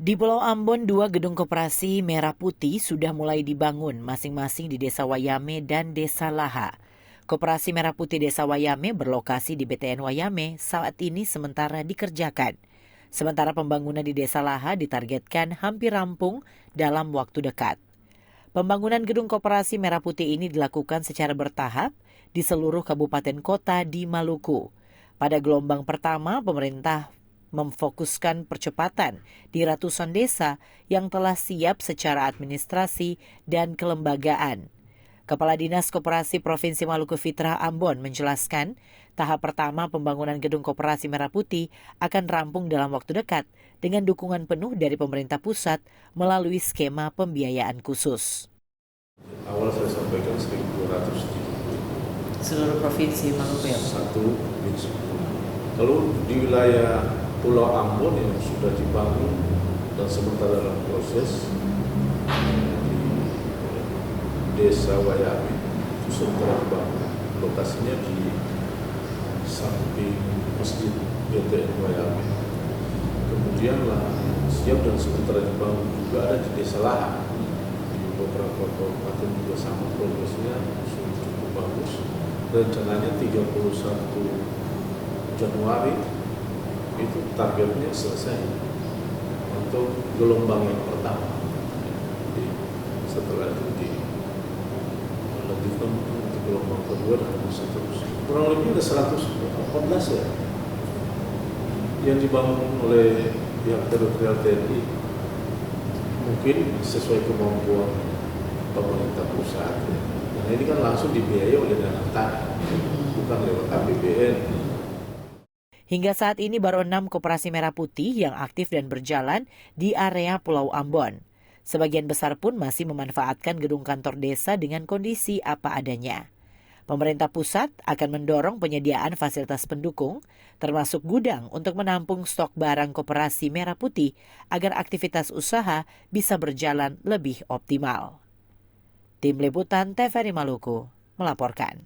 Di Pulau Ambon, dua gedung koperasi merah putih sudah mulai dibangun masing-masing di Desa Wayame dan Desa Laha. Koperasi Merah Putih Desa Wayame berlokasi di BTN Wayame saat ini sementara dikerjakan. Sementara pembangunan di Desa Laha ditargetkan hampir rampung dalam waktu dekat. Pembangunan gedung koperasi Merah Putih ini dilakukan secara bertahap di seluruh kabupaten kota di Maluku. Pada gelombang pertama, pemerintah memfokuskan percepatan di ratusan desa yang telah siap secara administrasi dan kelembagaan. Kepala Dinas Koperasi Provinsi Maluku Fitrah Ambon menjelaskan, tahap pertama pembangunan gedung koperasi Merah Putih akan rampung dalam waktu dekat dengan dukungan penuh dari pemerintah pusat melalui skema pembiayaan khusus. Awal saya sampaikan 1.270 Seluruh provinsi Maluku ya? satu bis. Lalu di wilayah Pulau Ambon yang sudah dibangun dan sementara dalam proses di Desa Wayame itu sementara dibangun. Lokasinya di samping Masjid BTN Wayame. Kemudian siap dan sementara dibangun juga ada di Desa Laha. Di beberapa kabupaten juga sama, progresnya sudah cukup bagus. Rencananya 31 Januari itu targetnya selesai untuk gelombang yang pertama. Jadi setelah itu dilanjutkan untuk gelombang kedua dan seterusnya. Kurang lebih ada 114 ya yang dibangun oleh pihak teritorial TNI. Mungkin sesuai kemampuan pemerintah pusat. Nah ini kan langsung dibiayai oleh dana tanah, bukan lewat APBN. Hingga saat ini baru 6 koperasi merah putih yang aktif dan berjalan di area Pulau Ambon. Sebagian besar pun masih memanfaatkan gedung kantor desa dengan kondisi apa adanya. Pemerintah pusat akan mendorong penyediaan fasilitas pendukung, termasuk gudang untuk menampung stok barang koperasi merah putih agar aktivitas usaha bisa berjalan lebih optimal. Tim Liputan TVRI Maluku melaporkan.